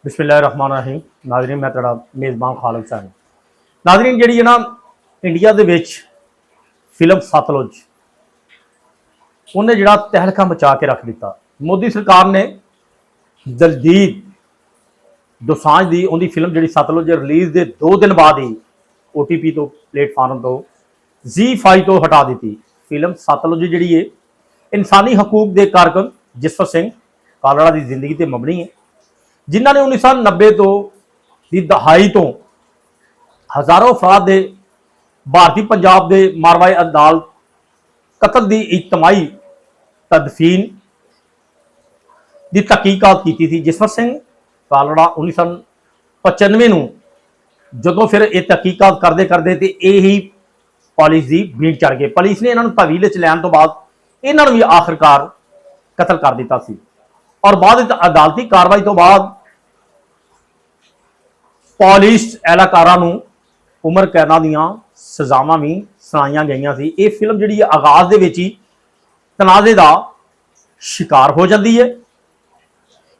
बिस्मिल्लाहिर्रहमानिर्रहीम। नाजरीन मैं तेरा मेज़बान खालिद साहब। नाजरीन जी है ना इंडिया के फिल्म सतलुज उन्हें जड़ा तहलका मचा के रख दिता। मोदी सरकार ने दलजीत दोसांझ की उनकी फिल्म जी सतलुज रिलीज़ के 2 दिन बाद ही OTP तो प्लेटफार्म तो ZEE5 तो हटा दी। फिल्म सतलुज जी है इंसानी हकूक के कारकुन जसवंत सिंह कालड़ा की जिंदगी से मबनी है, जिन्होंने 1990 तो की दहाई तो हज़ारों अफराद के भारतीय पंजाब के मारवाए अदालत कतल की इजतमाही तदफीन की तहकीकात की थी। जसवंत सिंह कालड़ा 1995 जो फिर ये तहकीकात करते करते तो यही पुलिस की भीड़ चढ़ गए। पुलिस ने इन्होंने तवील च लैन तो बाद इन्होंने भी आखिरकार कतल कर दिता सी और बाद अदालती कार्रवाई तो बाद पुलिस एहलकारां नूं उम्र कैदा दीआं सज़ावां भी सुनाईयां गईयां सी। ये फिल्म जी आगाज दे विच ही तनाज़े का शिकार हो जाती है।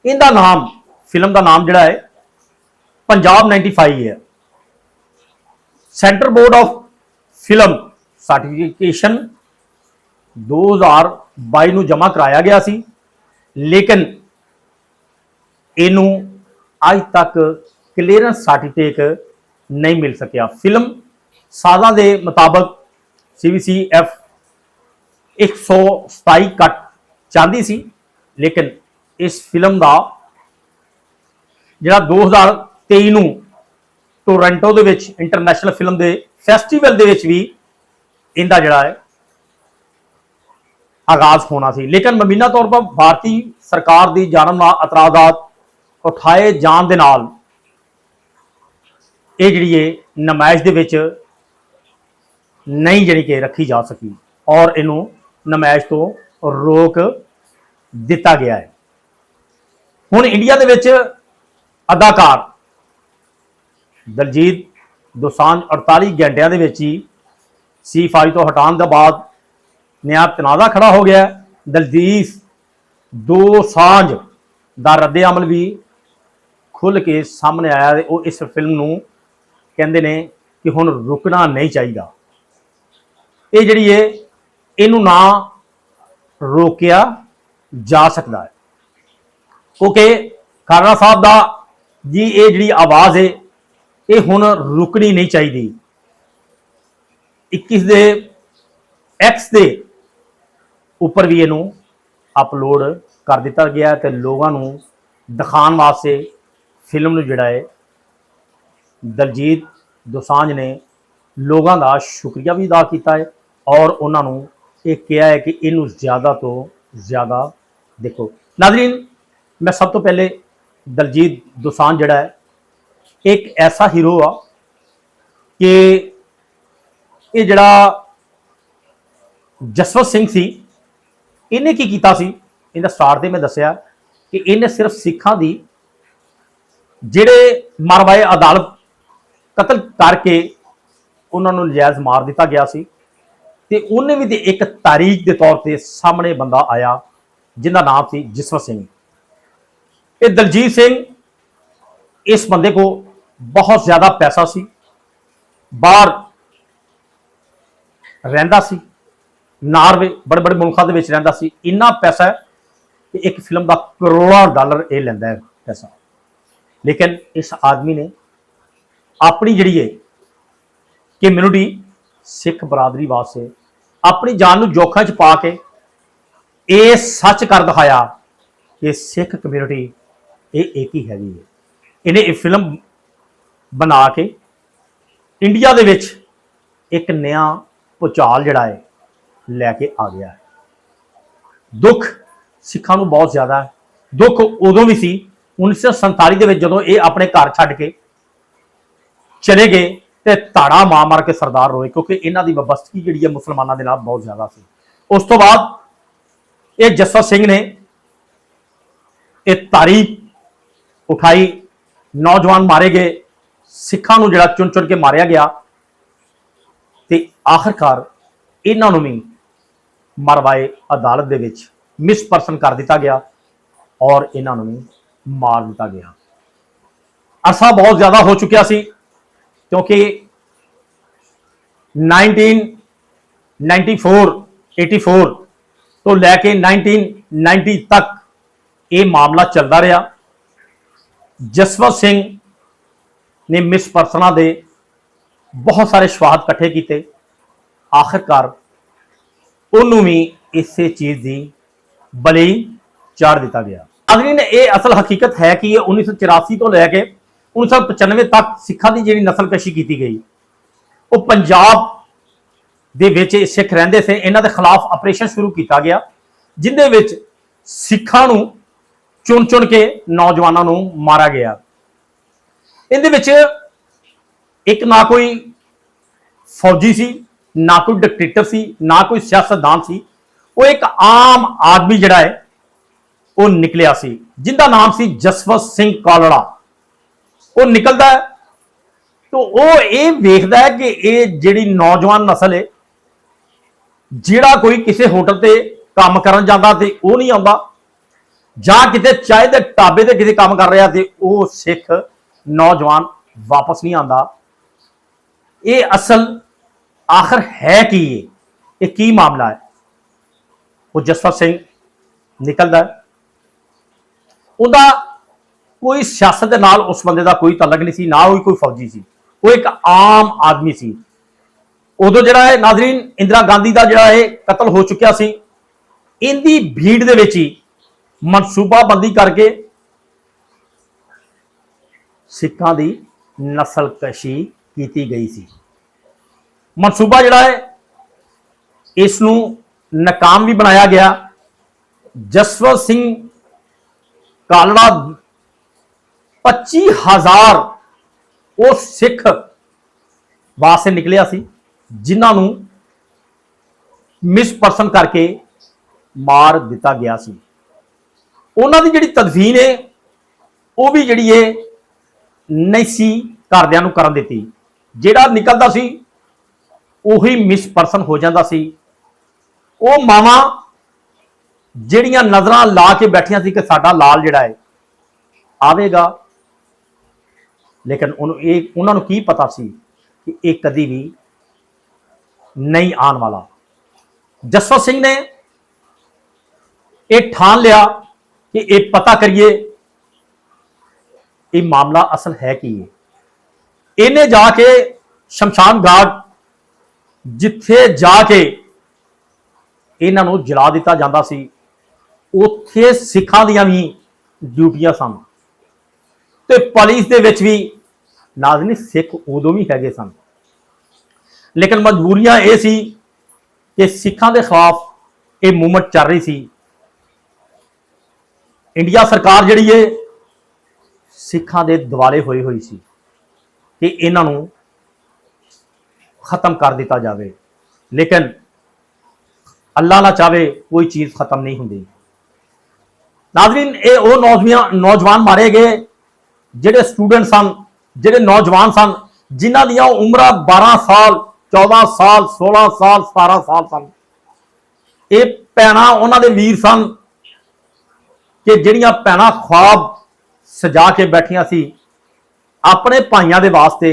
इनका नाम फिल्म का नाम जोड़ा है पंजाब 95 है। Centre board of film certification 2022 में जमा कराया गया सी, लेकिन इनू अज तक क्लीयरेंस सर्टिफिकेट नहीं मिल सकिया। फिल्म साजा के मुताबिक CBCF 127 कट चाहती सी, लेकिन इस फिल्म का जो 2023 टोरंटो के इंटरनेशनल फिल्म के फैसटीवल के भी इनका जोड़ा है आगाज होना सी, लेकिन मुबीना तौर पर भारतीय सरकार की जानबदार एतराज़ात उठाए जाने के नाल ये जी नमाइश के नहीं जी कि रखी जा सकी और इनू नमाइश तो रोक दिता गया है। हुण इंडिया के अदाकार दलजीत दोसांझ 48 घंटिया के ZEE5 तो हटाने के बाद नया तनाज़ा खड़ा हो गया। दलजीत दोसांझ का रद्द अमल भी खुल के सामने आया। वो इस फिल्म को कहते हैं कि हुण रुकना नहीं चाहिए। ये जी है इनू ना रोकया जा सकता है, क्योंकि खालड़ा साहब का जी ये जी आवाज़ है ये हुण रुकनी नहीं चाहिए। 21 दे X के उपर भी इनू अपलोड कर दिता गया तो लोगों को दिखाने वास्ते फिल्म जोड़ा है दलजीत दोसांझ ने लोगों का शुक्रिया भी अदा किया है और उन्होंने ये कहा है कि इनू ज़्यादा तो ज़्यादा देखो। नाज़रीन मैं सब तो पहले दलजीत दोसांझ जोड़ा है एक ऐसा हीरो आ कि ये जड़ा जसवंत सिंह सी इन्हें की कीता सी। इन्हें स्टार्ट से मैं दसिया कि इन्हें सिर्फ सिखां दी जिहड़े मारवाए अदालत कतल करके उन्होंने नजायज़ मार दिता गया सी ते उन्हें भी एक तारीख के तौर पर सामने बंदा आया जिनका नाम सी जसवंत सिंह। ये दलजीत सिंह इस बंदे को बहुत ज़्यादा पैसा सी, बाहर रहिंदा सी, नार्वे बड़े बड़े मुल्कों के रहिंदा सी। इन्ना पैसा है कि एक फिल्म का करोड़ों डॉलर ये लैंदा है पैसा। लेकिन इस आदमी ने अपनी जिहड़ी है कम्यूनिटी सिख बरादरी वास्ते अपनी जान को जोखिम च पा के ये सच कर दिखाया कि सिख कम्यूनिटी ये एक ही हैगी है। इन्हें फिल्म बना के इंडिया के विच एक नया भूचाल जिहड़ा है लैके आ गया है। दुख सिखां नूं बहुत ज़्यादा है। दुख उदों भी सी 1947 के जो ये अपने घर छड्ड के चले गए तो धाड़ा मार मार के सरदार रोए, क्योंकि इन्हों की वबस्तगी जी मुसलमानों के नाल बहुत ज़्यादा सी। उस तो बाद ये जसवंत सिंह ने एक तारीख उठाई, नौजवान मारे गए, सिखां नूं जिहड़ा चुन चुन के मारिया गया तो आखिरकार इन्हों भी मारवाए अदालत दे विच मिस परसन कर दिता गया और इन्हों भी मार दिता गया। अरसा बहुत ज्यादा हो चुकिया सी, क्योंकि 1994 84 तो लैके 1990 तक ये मामला चलता रहा। जसवंत सिंह ने मिस पर्सना दे बहुत सारे स्वाद कट्ठे किए, आखिरकार उन्होंने भी इसे चीज़ की बलि चाढ़ दिता गया। नाज़रीन, ये असल हकीकत है कि ये 1984 तो लैके 1995 तक सिखों की जी नस्लकशी की गई, वो पंजाब दे विच सिख रहिंदे से, इन्हां दे खिलाफ ऑपरेशन शुरू किया गया, जिंदे विच सिखां नूं चुन चुन के नौजवानों नूं मारा गया। इहदे विच एक ना कोई फौजी सी, ना कोई डिक्टेटर सी, ना कोई सियासतदान सी, वो एक आम आदमी जिहड़ा है वो निकलिया सी, जिंदा नाम सी जसवंत सिंह कालड़ा। वो निकलता है तो वो ये वेखदा है कि ये जिहड़ी नौजवान नस्ल है, जिहड़ा कोई किसी होटल ते काम करन जांदा ते वो नहीं आउंदा, जां किते चाय दे ढाबे ते किसी काम कर रहा ते वो सिख नौजवान वापस नहीं आंदा। ये असल आखिर है कि ये की मामला है। वो जसवंत सिंह निकलता है, उनका कोई सियासत के नाल उस बंदे का कोई तलक नहीं सी, ना कोई फौजी सी, वो एक आम आदमी सी। उदों जिहड़ा है नाज़रीन, इंदिरा गांधी का जिहड़ा है कतल हो चुकिया सी, इनकी भीड़ दे विच ही मनसूबाबंदी करके सिखां दी नस्लकशी की गई सी। मनसूबा जिहड़ा है इसनूं नाकाम भी बनाया गया। जसवंत सिंह कालड़ा 25,000 वो सिख वास्ते निकलिया सी, जिन्हों मिस पर्सन करके मार दिता गया सी। उन्हां दी जिहड़ी तदफीन है वो भी जिहड़ी है नहीं सी घरदियां नूं करन दित्ती। जिहड़ा निकलदा सी उही मिस पर्सन हो जाता सी। वो मावां जिहड़ियां नज़रां ला के बैठियां सी कि साडा लाल जिहड़ा है आवेगा, लेकिन उन्होंने की पता सी कि ये कदी भी नहीं आने वाला। जसवंत सिंह ने यह ठान लिया कि ये पता करिए ये मामला असल है कि इन्हें जाके शमशान घाट जिथे जाके इन्हों जला दिता जाता सी, उत्थे सिखां दियां भी ड्यूटियां सन, ते पुलिस दे विच भी नाज़रीन सिख उदों भी हैगे सन। लेकिन मजबूरियां ये सी कि सिखां दे खिलाफ ये मूवमेंट चल रही सी। इंडिया सरकार जिहड़ी है सिखां दे दिवाले होई हुई सी कि इन्हां नूं खत्म कर दिता जाए, लेकिन अल्लाह ना चाहे कोई चीज़ खत्म नहीं होंदी। नाज़रीन, ये वो नौजवान मारे गए जिहड़े स्टूडेंट सन, जिहड़े नौजवान सन, जिन्हां दियां उम्रां 12 साल 14 साल 16 साल 17 साल सन। ये भैणां उन्हां दे वीर सन कि जिहड़ियां भैणां ख्वाब सजा के बैठियां सी अपने भाइयों के वास्ते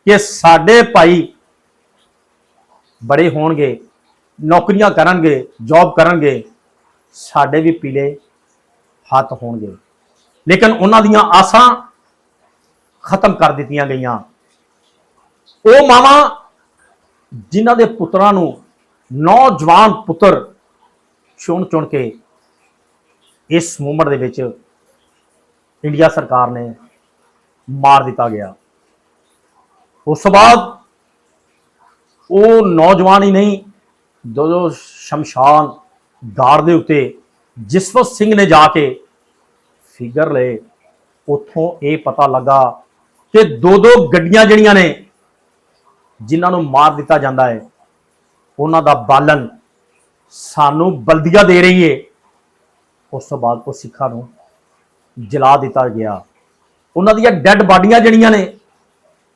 कि साडे भाई बड़े होणगे, नौकरियां करनगे, जॉब करनगे, साडे भी पीले हाथ होणगे। लेकिन उन्हां दियां आसां खत्म कर दित्तियां गईयां। वो मावां जिन्हां दे पुत्रां नूं नौजवान पुत्र चुन चुन के इस मूवमेंट दे विच इंडिया सरकार ने मार दिता गया। उस बाद वो नौजवान ही नहीं, जो शमशान घाट दे उत्ते जसवंत सिंह ने जाके फिगर ले, उतों ये पता लगा कि दो गड्डियां जिहड़ियां ने जिन्हों मार दिता जाता है, उन्हों का बालन सानू बल्दिया दे रही है। उस तो बाद वो सिखां नूं जला दिता गया। उन्हों दी डैड बाडियां जिहड़ियां ने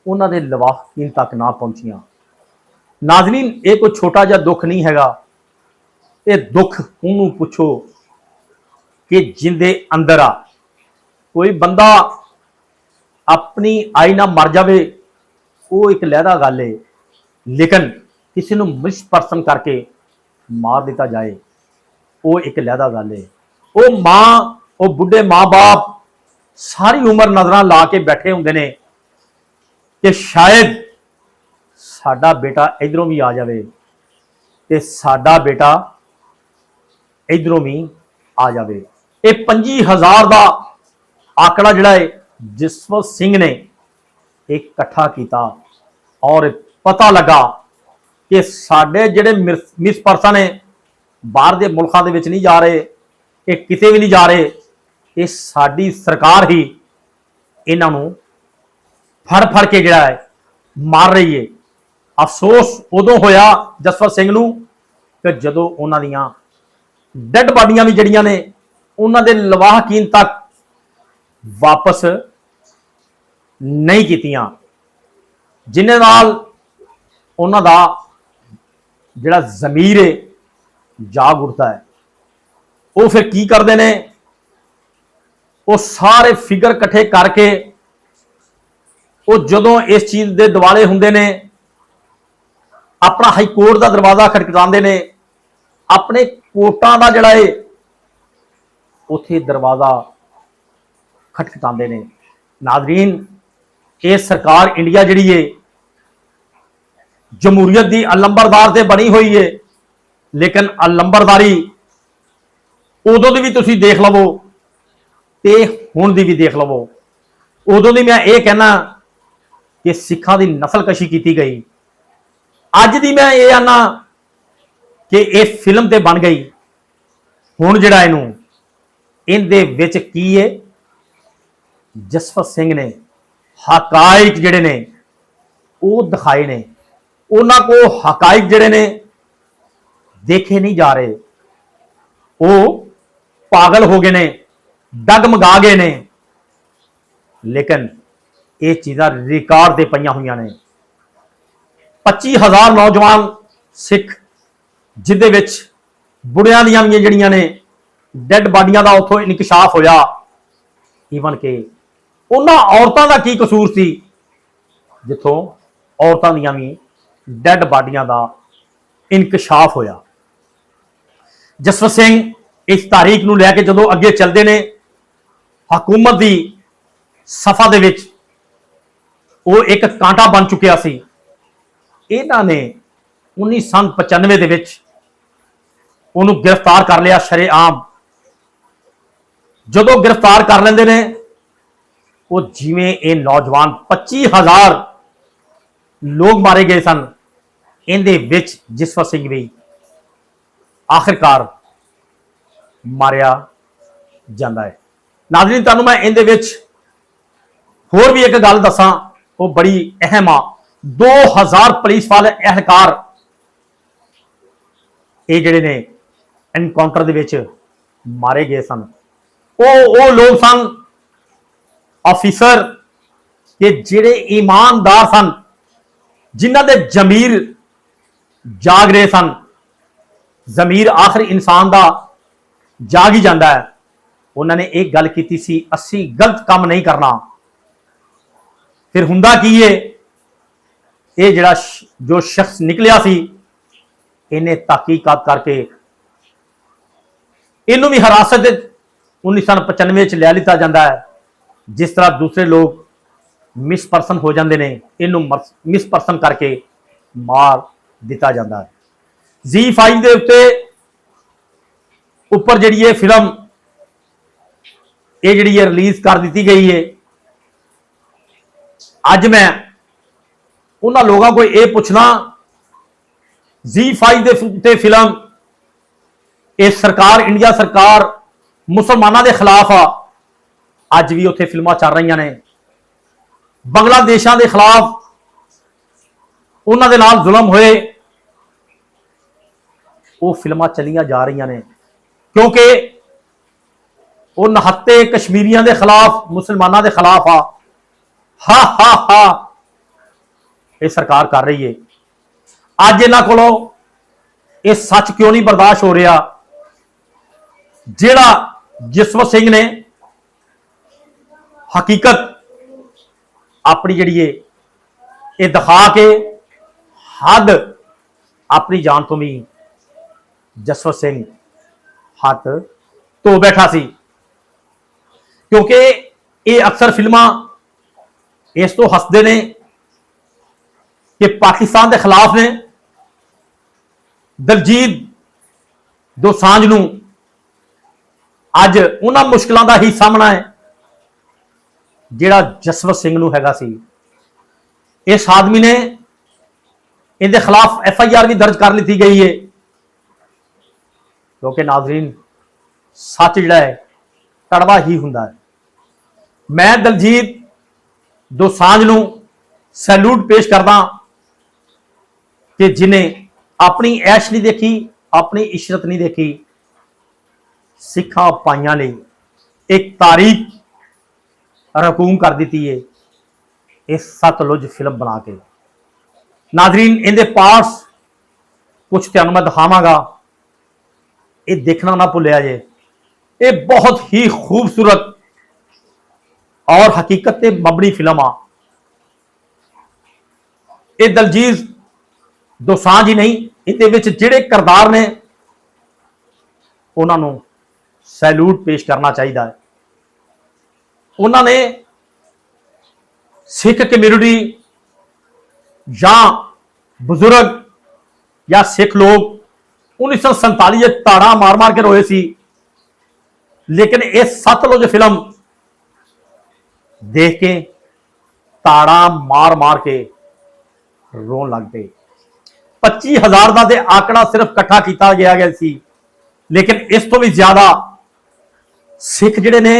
उन्हों के लवाहिन तक ना पहुंचियां। नाज़रीन, ये कोई छोटा जिहा दुख नहीं हैगा, ये दुख उन्होंने पुछो कि जिंदे अंदर आ कोई बंदा अपनी आई ना मर जाए वो एक लहदा गल है, लेकिन किसी को मिसपर्सन करके मार दिता जाए वो एक लहदा गल है। वो मां, वो बुढ़े माँ बाप सारी उम्र नजर ला के बैठे होंगे ने कि शायद साडा बेटा इधरों भी आ जाए ते साडा बेटा इधरों भी आ जाए। ये 25,000 का आंकड़ा जिहड़ा है जसवंत सिंह ने एक इकट्ठा किया और पता लगा कि साडे जिहड़े मिस परसन ने बाहर के मुल्कों के विच नहीं जा रहे, ये किते भी नहीं जा रहे, ये साडी सरकार ही इन्हां नूं फड़ फड़ के जिहड़ा है मार रही है। अफसोस उदों होया जसवंत सिंह नूं कि जदों उन्हां दीयां डेड बाडियां भी जिहड़ियां ने उन्हां दे लवाहकीन तक वापस नहीं कीतियां, जिन्हां नाल उन्हां दा जिहड़ा ज़मीर है जाग उठता है। वो फिर की करते हैं, वो सारे फिगर इकट्ठे करके वो जदों इस चीज़ के दिवाले हुंदे ने अपना हाई कोर्ट का दरवाजा खटखटाते हैं, अपने कोर्टां का जिहड़ा है उत्थे दरवाजा खटखटाते हैं। नाज़रीन, ये सरकार इंडिया जिहड़ी है जमहूरीयत की अलंबरदार से बनी हुई है, लेकिन अलंबरदारी उदों की भी तुसी देख लवो ते हुण दी भी देख लवो। उदों की मैं ये कहना कि सिखां की नस्लकशी की गई, अज की मैं ये आना कि ये फिल्म तो बन गई। हुण जिहड़ा इनू इहदे विच की है, जसवंत सिंह ने हकाइक जिहड़े ने वो दिखाए ने, उन्हां को हकाइक जिहड़े ने देखे नहीं जा रहे, वो पागल हो गए ने, डगमगा गए ने। लेकिन ये चीज़ां रिकॉर्ड ते पईयां होईयां ने। 25,000 नौजवान सिख जिहदे विच बुढ़ियां दियां भी जिहड़ियां ने डेड बाडियां दा उत्थों इंकशाफ होया। ईवन के उन्हां औरतां दा की कसूर सी जिथों औरतां दियां भी डेड बाडियां दा इंकशाफ होया। जसवंत सिंह इस तारीख नूं लैके जदों अगे चलते ने हुकूमत की सफा दे विच वो एक कांटा बन चुकिया सी। इन्हां ने 1995 दे विच उन्होंने गिरफ्तार कर लिया शरेआम। जदों गिरफ्तार कर लेंदे ने वो जिवें ये नौजवान 25,000 लोग मारे गए सन, इहदे विच जसवंत सिंह भी आखिरकार मारिया जाता है। नाज़रीन, तुहानूं मैं इहदे विच होर भी एक गल दसां, वो बड़ी अहम आ। 2000 पुलिस वाले एहलकार ये जिहड़े ने एनकाउंटर दे विच मारे गए सन। वो लोग सन ऑफिसर के जिहड़े ईमानदार सन, जिन्हां दे जमीर जाग रहे सन। जमीर आखिर इंसान का जाग ही जाता है। उन्होंने एक गल की सी, असी गलत काम नहीं करना। फिर हुंदा की है, ये जिहड़ा जो शख्स निकलिया सी, इन्हें तहकीकात करके इनू भी हिरासत 1995 लै लिता जाता है। जिस तरह दूसरे लोग मिसपर्सन हो जाते हैं, इनू मिसपर्सन करके मार दिता जाता है। Z5 के उत्ते उपर जिहड़ी ये फिल्म ये जिहड़ी रिलीज कर दी गई है। अज मैं उन्हां लोगों को यह पूछना, Z5 के उत्ते फिल्म ये सरकार इंडिया सरकार मुसलमानों के खिलाफ आ, अज भी उत्थे फिल्मां चल रही ने। बांग्लादेशों के खिलाफ उन्हां दे नाल जुल्म होए, वो फिल्मां चलियां जा रही ने, क्योंकि वो नहत्ते कश्मीरियों के खिलाफ मुसलमानों के खिलाफ आ। हा हा हा ये सरकार कर रही है। अज इन्हां कोलों ये सच क्यों नहीं बर्दाश्त हो रहा, जिहड़ा जसवंत सिंह ने हकीकत अपनी जिहड़ी ये दिखा के हद अपनी जान तो भी जसवंत सिंह हाथ धो बैठा सी, क्योंकि ये अक्सर फिल्मां इस तो हसदे ने कि पाकिस्तान के खिलाफ ने, दलजीत दोसांझ नूं अज उन्हां मुश्किलों का ही सामना है जिहड़ा जसवंत सिंह नूं हैगा सी। इस आदमी ने इनके खिलाफ FIR भी दर्ज कर ली गई है, क्योंकि नाज़रीन सच जिहड़ा है कड़वा ही हुंदा है। मैं दलजीत दोसांझ नूं सैल्यूट पेश करदा कि जिन्हें अपनी ऐश नहीं देखी, अपनी इशरत नहीं देखी, सिखा भाइयों ने एक तारीख रकूम कर दी है इस सतलुज फिल्म बना के। नाजरीन इनके पास कुछ तुहानूं मैं दिखावांगा, ये देखना ना भुलिया जे। ये बहुत ही खूबसूरत और हकीकत ते मबनी फिल्म आ। ये दलजीत दोसांझ ही नहीं, इहदे जिहड़े किरदार ने उन्होंने सैल्यूट पेश करना चाहिए है। उन्होंने सिख कम्यूनिटी या बुजुर्ग या सिख लोग 1947 ताड़ा मार मार के रोए सी, लेकिन ये सतलुज फिल्म देख के ताड़ा मार मार के रोन लग पे। 25,000 का तो आंकड़ा सिर्फ इकट्ठा किया गया सी, लेकिन इस तो भी ज्यादा सिख जिहड़े ने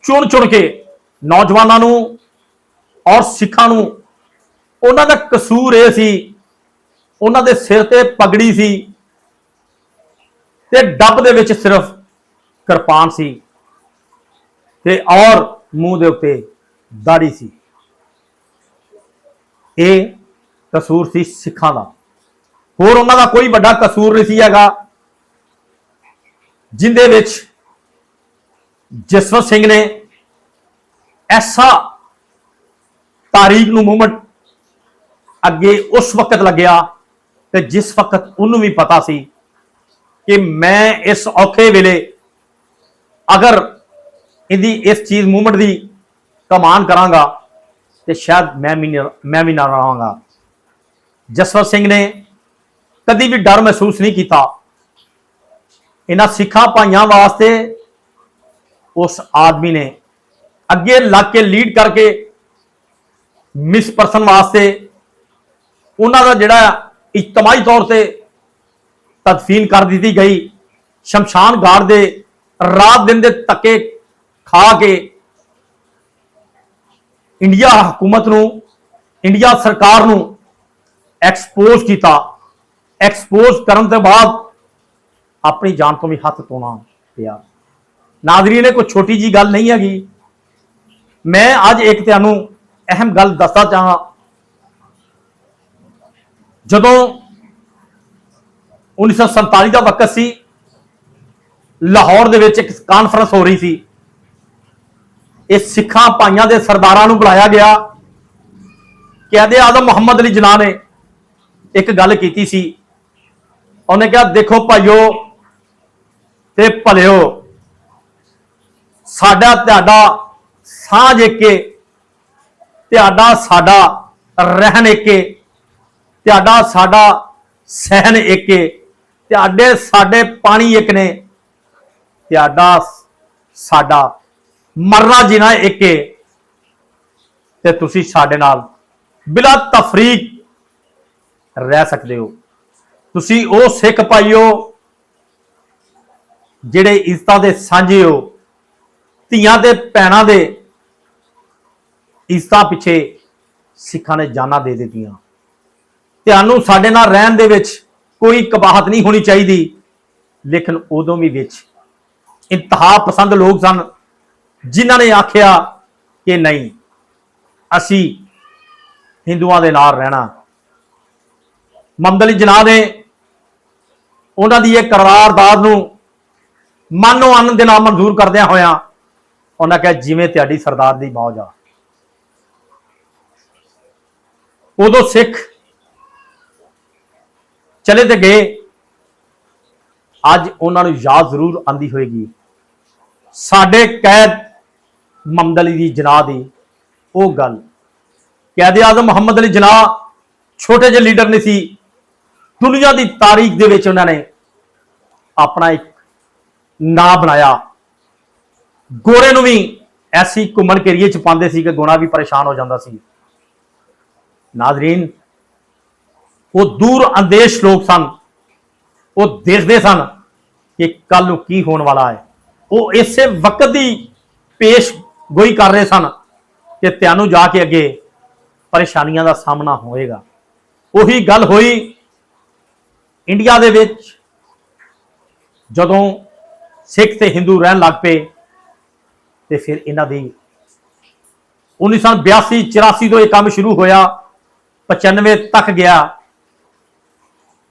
चुन चुन के नौजवानों और सिखां नूं, उन्हां दा कसूर यह सी उन्हां दे सिर ते पगड़ी सी ते डब दे विच सिर्फ किरपान सी ते और मूँह दे उत्ते दाढ़ी सी। ये कसूर सी सिखां दा, होर उन्हां दा कोई बड़ा कसूर नहीं सी हैगा। जिंदे विच जसवंत सिंह ने ऐसा तारीख नूं मूवमेंट अगे उस वक्त लग्या ते जिस वक्त उन्होंने भी पता सी कि मैं इस औखे वेले अगर इहदी इस चीज मूवमेंट की कमान करांगा तो शायद मैं भी ना रहांगा। जसवंत सिंह ने कभी भी डर महसूस नहीं किया। इन्हां सिखा भाइयों वास्ते उस आदमी ने अगे लग के लीड करके मिस परसन वास्ते उन्हां दा जिहड़ा इज्तमाही तौर पर तदफीन कर दी गई। शमशान घाट दे रात दिन दे तके खा के इंडिया हुकूमत नूं, इंडिया सरकार नूं एक्सपोज किया। एक्सपोज करन ते बाद अपनी जान तो भी हाथ धोना पिया। नाज़रीन ने कोई छोटी जी गल नहीं हैगी। मैं अज एक तुहानूं अहम गल दसना चाहां। जदों 1947 का वक्त सी, लाहौर दे विच एक कॉन्फ्रेंस हो रही सी। इस सिखा भाइयों के सरदारां नूं बुलाया गया। क़ायदे आज़म मुहम्मद अली जिन्ना ने एक गल की सी। उन्हें कहा देखो भाइयों ते भलिओ, साडा तुहाडा साझ एके, तुहाडा साडा रहन एके, तुहाडा साडा सहन एके, तुहाडे साडे पानी एक ने, तुहाडा साडा मरना जीना एके, ते तुसी साडे नाल बिला तफरीक रह सकते हो। तुसी ओ सिख भाईओ जिहड़े इज्जतां दे सांझे हो, धीआं ते भैणां दे इज्जतां पिछे सिखां ने जाना दे दित्तियां। तुहानूं साडे नाल रहन दे विच कोई कबाहत नहीं होनी चाहिए, लेकिन उदों भी विच इंतहा पसंद लोग सन जिन्हां ने आखिया कि नहीं असी हिंदुआं दे नाल रहना। मुहम्मद अली जिन्ना ने उन्हां दी इह करारदाद नूं मानो अन्न दे नाल मंजूर करदिआं होइआं उन्हां कहा जिवें तुहाडी सरदार दी मौज आ। ਉਦੋਂ ਸਿੱਖ ਚਲੇ ਤੇ ਗਏ, ਅੱਜ ਉਹਨਾਂ ਨੂੰ ਯਾਦ ਜ਼ਰੂਰ ਆਂਦੀ ਹੋਏਗੀ ਸਾਡੇ ਕੈਦ ਮੁਹੰਮਦ ਅਲੀ ਦੀ ਜਨਾਹ ਦੀ ਉਹ ਗੱਲ। ਕੈਦ ਆਜ਼ਮ ਮੁਹੰਮਦ ਅਲੀ ਜਨਾਹ ਛੋਟੇ ਜਿਹੇ ਲੀਡਰ ਨਹੀਂ ਸੀ, ਦੁਨੀਆ ਦੀ ਤਾਰੀਖ ਦੇ ਵਿੱਚ ਉਹਨਾਂ ਨੇ ਆਪਣਾ ਇੱਕ ਨਾਂ ਬਣਾਇਆ। ਗੋਰੇ ਨੂੰ ਵੀ ਐਸੀ ਘੁੰਮਣ ਘੇਰੀਏ ਚ ਪਾਉਂਦੇ ਸੀ ਕਿ ਗੋਰਾ ਵੀ ਪਰੇਸ਼ਾਨ ਹੋ ਜਾਂਦਾ ਸੀ। ਨਾਜ਼ਰੀਨ, ਉਹ ਦੂਰ ਅੰਦੇਸ਼ ਲੋਕ ਸਨ, ਉਹ ਦੇਖਦੇ ਸਨ ਕਿ ਕੱਲ ਨੂੰ ਕੀ ਹੋਣ ਵਾਲਾ ਹੈ। ਉਹ ਇਸੇ ਵਕਤ ਦੀ ਪੇਸ਼ ਗੋਈ ਕਰ ਰਹੇ ਸਨ ਕਿ ਤੁਹਾਨੂੰ ਜਾ ਕੇ ਅੱਗੇ ਪਰੇਸ਼ਾਨੀਆਂ ਦਾ ਸਾਹਮਣਾ ਹੋਏਗਾ। ਉਹੀ ਗੱਲ ਹੋਈ ਇੰਡੀਆ ਦੇ ਵਿੱਚ ਜਦੋਂ ਸਿੱਖ ਤੇ ਹਿੰਦੂ ਰਹਿਣ ਲੱਗ ਪਏ, ਤੇ ਫਿਰ ਇਹਨਾਂ ਦੀ 1982-84 ਤੋਂ ਇਹ ਕੰਮ ਸ਼ੁਰੂ ਹੋਇਆ, 95 ਤੱਕ ਗਿਆ।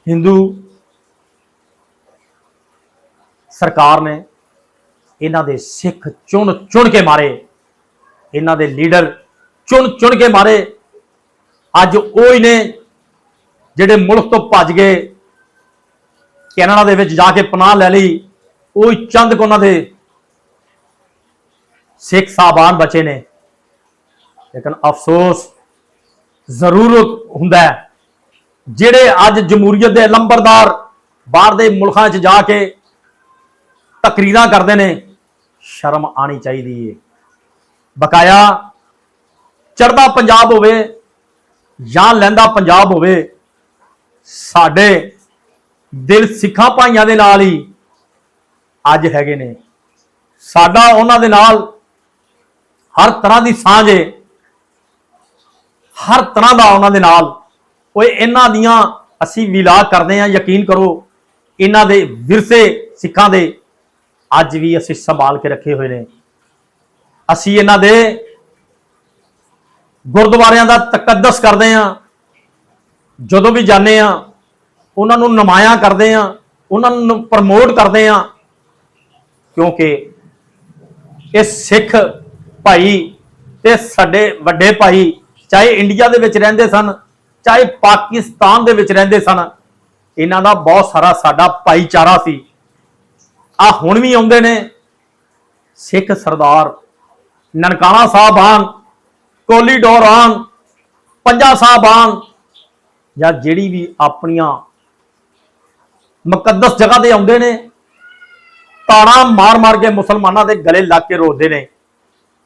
ਹਿੰਦੂ ਸਰਕਾਰ ਨੇ ਇਹਨਾਂ ਦੇ ਸਿੱਖ ਚੁਣ ਚੁਣ ਕੇ ਮਾਰੇ, ਇਹਨਾਂ ਦੇ ਲੀਡਰ ਚੁਣ ਚੁਣ ਕੇ ਮਾਰੇ। ਅੱਜ ਉਹ ਹੀ ਨੇ ਜਿਹੜੇ ਮੁਲਕ ਤੋਂ ਭੱਜ ਗਏ, ਕੈਨੇਡਾ ਦੇ ਵਿੱਚ ਜਾ ਕੇ ਪਨਾਹ ਲੈ ਲਈ, ਉਹ ਹੀ ਚੰਦ ਕੁ ਉਹਨਾਂ ਦੇ ਸਿੱਖ ਸਾਹਿਬਾਨ ਬਚੇ ਨੇ। ਲੇਕਿਨ ਅਫਸੋਸ ਜ਼ਰੂਰ ਹੁੰਦਾ ਹੈ ਜਿਹੜੇ ਅੱਜ ਜਮਹੂਰੀਅਤ ਦੇ ਲੰਬਰਦਾਰ ਬਾਹਰ ਦੇ ਮੁਲਕਾਂ 'ਚ ਜਾ ਕੇ ਤਕਰੀਰਾਂ ਕਰਦੇ ਨੇ, ਸ਼ਰਮ ਆਣੀ ਚਾਹੀਦੀ ਹੈ। ਬਕਾਇਆ ਚੜ੍ਹਦਾ ਪੰਜਾਬ ਹੋਵੇ ਜਾਂ ਲਹਿੰਦਾ ਪੰਜਾਬ ਹੋਵੇ, ਸਾਡੇ ਦਿਲ ਸਿੱਖਾਂ ਭਾਈਆਂ ਦੇ ਨਾਲ ਹੀ ਅੱਜ ਹੈਗੇ ਨੇ। ਸਾਡਾ ਉਹਨਾਂ ਦੇ ਨਾਲ ਹਰ ਤਰ੍ਹਾਂ ਦੀ ਸਾਂਝ ਹੈ, ਹਰ ਤਰ੍ਹਾਂ ਦਾ ਉਹਨਾਂ ਦੇ ਨਾਲ। ਉਹ ਇਹਨਾਂ ਦੀਆਂ ਅਸੀਂ ਵਿਲਾ ਕਰਦੇ ਹਾਂ, ਯਕੀਨ ਕਰੋ ਇਹਨਾਂ ਦੇ ਵਿਰਸੇ ਸਿੱਖਾਂ ਦੇ ਅੱਜ ਵੀ ਅਸੀਂ ਸੰਭਾਲ ਕੇ ਰੱਖੇ ਹੋਏ ਨੇ। ਅਸੀਂ ਇਹਨਾਂ ਦੇ ਗੁਰਦੁਆਰਿਆਂ ਦਾ ਤਕੱਦਸ ਕਰਦੇ ਹਾਂ, ਜਦੋਂ ਵੀ ਜਾਂਦੇ ਹਾਂ ਉਹਨਾਂ ਨੂੰ ਨਮਾਇਆ ਕਰਦੇ ਹਾਂ, ਉਹਨਾਂ ਨੂੰ ਪ੍ਰਮੋਟ ਕਰਦੇ ਹਾਂ, ਕਿਉਂਕਿ ਇਹ ਸਿੱਖ ਭਾਈ ਤੇ ਸਾਡੇ ਵੱਡੇ ਭਾਈ ਚਾਹੇ ਇੰਡੀਆ ਦੇ ਵਿੱਚ ਰਹਿੰਦੇ ਸਨ, ਚਾਹੇ ਪਾਕਿਸਤਾਨ ਦੇ ਵਿੱਚ ਰਹਿੰਦੇ ਸਨ, ਇਹਨਾਂ ਦਾ ਬਹੁਤ ਸਾਰਾ ਸਾਡਾ ਭਾਈਚਾਰਾ ਸੀ। ਆ ਹੁਣ ਵੀ ਆਉਂਦੇ ਨੇ ਸਿੱਖ ਸਰਦਾਰ ਨਨਕਾਣਾ ਸਾਹਿਬ ਆਣ, ਕੋਲੀਡੋਰ ਆਣ, ਪੰਜਾ ਸਾਹਿਬ ਆਣ, ਜਾਂ ਜਿਹੜੀ ਵੀ ਆਪਣੀਆਂ ਮੁਕੱਦਸ ਜਗ੍ਹਾ ਤੇ ਆਉਂਦੇ ਨੇ, ਤਾੜਾ ਮਾਰ ਮਾਰ ਕੇ ਮੁਸਲਮਾਨਾਂ ਦੇ ਗਲੇ ਲੱਗ ਕੇ ਰੋਂਦੇ ਨੇ।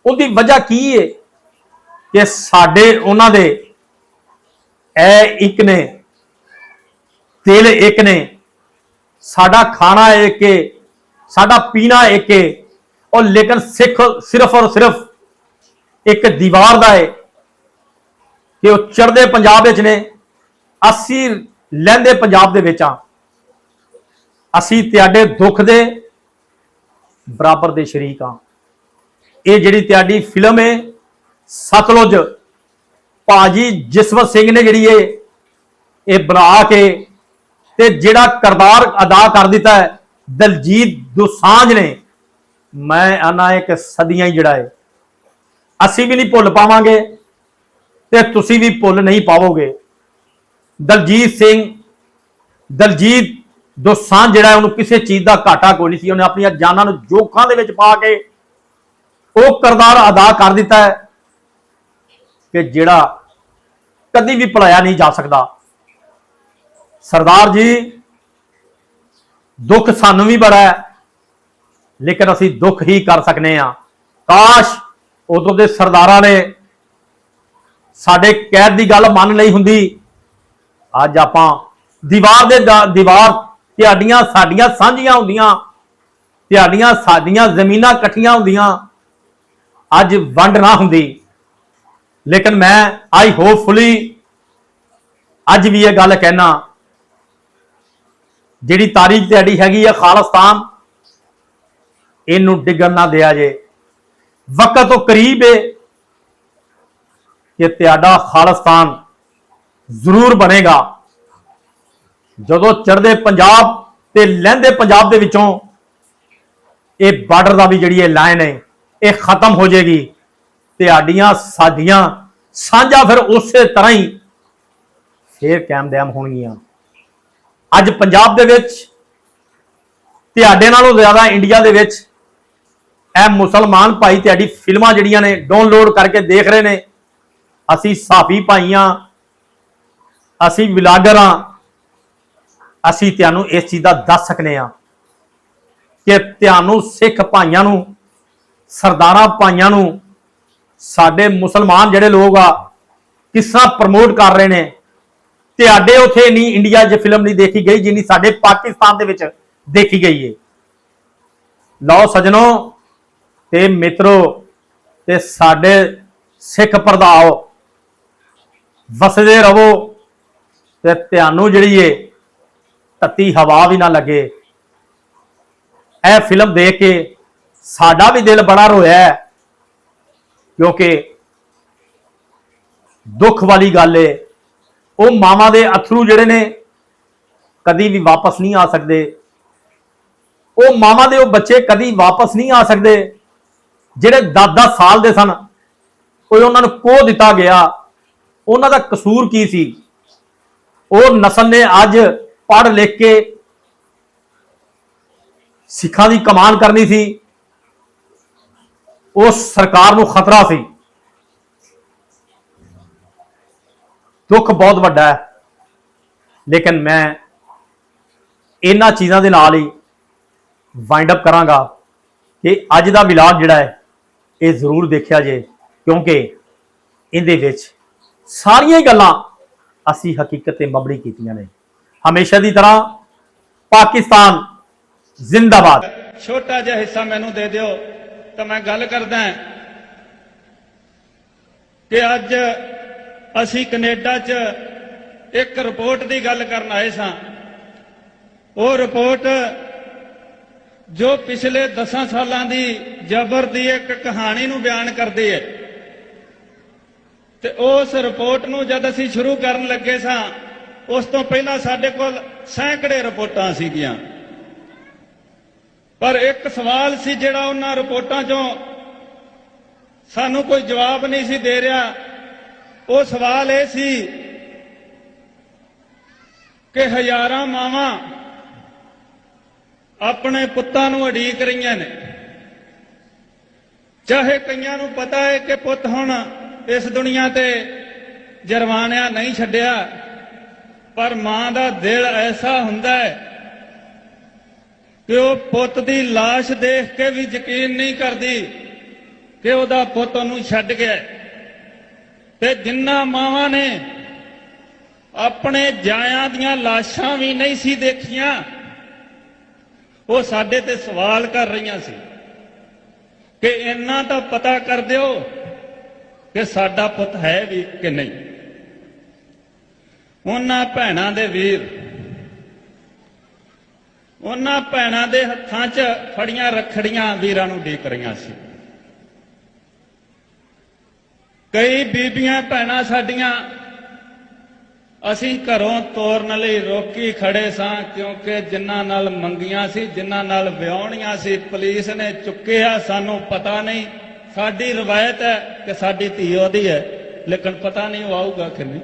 ਉਹਦੀ ਵਜ੍ਹਾ ਕੀ ਹੈ ਕਿ ਸਾਡੇ ਉਹਨਾਂ ਦੇ ਇਹ ਇੱਕ ਨੇ, ਦਿਲ ਇੱਕ ਨੇ, ਸਾਡਾ ਖਾਣਾ ਇੱਕ ਹੈ, ਸਾਡਾ ਪੀਣਾ ਇੱਕ ਹੈ। और लेकिन सिख सिर्फ और सिर्फ एक दीवार का है कि वह चढ़ते पंजाब ने, असी लहंदे पंजाब दे विच आ, असी तुहाडे दुख दे बराबर दे शरीक हाँ। ये जिहड़ी तुहाडी फिल्म है सतलुज, भाजी जसवंत सिंह ने जिहड़ी ये बना के ते जिहड़ा किरदार अदा कर दिता है दलजीत दोसांझ ने, मैं आना एक सदियां ही जड़ा है, असी भी नहीं भुल पावांगे ते तुसी भी भुल नहीं पाओगे। दलजीत सिंह, दलजीत दोसांझ जिहड़ा उन्होंने किसी चीज का घाटा कोई नहीं सी, उन्हें अपन जाना जोखां दे विच पा के वो किरदार अदा कर दिता है कि जिहड़ा कदी भी भुलाया नहीं जा सकता। सरदार जी दुख सानू भी बड़ा है, लेकिन असी दुख ही कर सकने हाँ। काश उदों के सरदारा ने साडे कैद की गल मान ली हुंदी, अज आपां दीवार दे दीवार तुहाडियां साडियां सांझियां हुंदियां, तुहाडियां साडियां जमीनां इकट्ठियां हुंदियां, अज वंड ना हुंदी। लेकिन मैं आई होपफुली अज भी यह गल कहना, जिहड़ी तारीख तुहाडी हैगी है खालिस्तान, इनू डिगन ना दिया जे। वक्त तो करीब है कि तुहाडा खालिस्तान जरूर बनेगा। जदों चढ़दे पंजाब ते लहंदे पंजाब दे विचों ये बार्डर का भी जिहड़ी लाइन है ये खत्म हो जाएगी, तुहाडियां साडियां सांझा फिर उस तरह ही फिर कामयाब होणगियां। अज पंजाब दे विच तुहाडे नालों ज़्यादा इंडिया दे विच ए मुसलमान भाई तुहाडी फिल्मां जिहड़ियां ने डाउनलोड करके देख रहे ने। असी साफी भाई हाँ, असी विलागर हाँ, असी तुहानूं इस चीज़ का दस सकने हाँ कि तुहानूं सिख भाइयों नूं, सरदारां भाइयों नूं साडे मुसलमान जिहड़े लोग आ किस तरह प्रमोट कर रहे हैं। तुहाडे उत्थे नहीं इंडिया 'च फिल्म नहीं देखी गई जिन्नी साडे पाकिस्तान दे विच देखी गई है। लो सजनों ते मित्रों ते साडे सिख भराओ वसदे रवो ते तुहानूं जिहड़ी है तत्ती हवा भी ना लगे। यह फिल्म देख के साडा भी दिल बड़ा रोया है, क्योंकि दुख वाली गल है वो मावां दे अथरू जिहड़े ने कदी भी वापस नहीं आ सकते। वो मावां दे वो बच्चे कदी वापस नहीं आ सकते जिहड़े 10-10 साल दे सन। कोई उन्होंने खो दिता गया, उन्हों का कसूर की सी? वो नस्ल ने अज पढ़ लिख के सिखां की कमान करनी सी, उस सरकार को खतरा सी। दुख बहुत वड्डा है, लेकिन मैं इन्हां चीज़ों के नाल ही वाइंड अप करांगा कि अज का विलाग जिहड़ा है ये जरूर देखा जे, क्योंकि इहदे विच सारियां ही गल्लां असी हकीकत ते मबड़ी कीतियां ने। हमेशा की तरह पाकिस्तान जिंदाबाद। छोटा जिहा हिस्सा मैनू दे दिओ तो मैं गल करदा कि अज असी कनेडा च एक रिपोर्ट की गल करन आए सां। वो रिपोर्ट जो पिछले 10 सालां दी जबर की एक कहानी नूं बयान करदी है। ते उस रिपोर्ट नूं जद असी शुरू करन लगे सां, उस तो पहला साडे कोल सैकड़े रिपोर्टां सीगियां, पर एक सवाल सी जिहड़ा उन्हां रिपोर्टां चों सानू कोई जवाब नहीं सी दे रहा। वो सवाल ये सी कि हज़ारां मावां अपने पुत्तां नूं उड़ीक रहीआं ने। चाहे कईयां नूं पता है कि पुत्त हुण इस दुनिया ते जरवानिया नहीं छड्डिया, पर मां दा दिल ऐसा हुंदा है कि वो पुत्त दी लाश देख के भी यकीन नहीं करदी कि उहदा पुत्त उहनूं छड्ड गया। ते जिन्ना मावां ने अपने जायां दियां लाशां भी नहीं सी देखियां, वो साडे ते सवाल कर रहीआं सी कि इन्ना तो पता कर दिओ कि साडा पुत्त है भी कि नहीं। उन्हां भैणां दे वीर, उन्हां भैणां दे हत्थां 'च फड़ियां रखड़ियां वीरां नूं उਡੀਕ रहीआं सी। कई बीबियां भैणां साडियां असी घरों तोरन लई रोकी खड़े सां, क्योंकि जिन्हां नाल मंगियां सी, जिन्हां नाल विआहणियां सी, पुलिस ने चुक्किया। सानू पता नहीं, साडी रवायत है कि साडी धी ओहदी है, लेकिन पता नहीं वो आऊगा कि नहीं।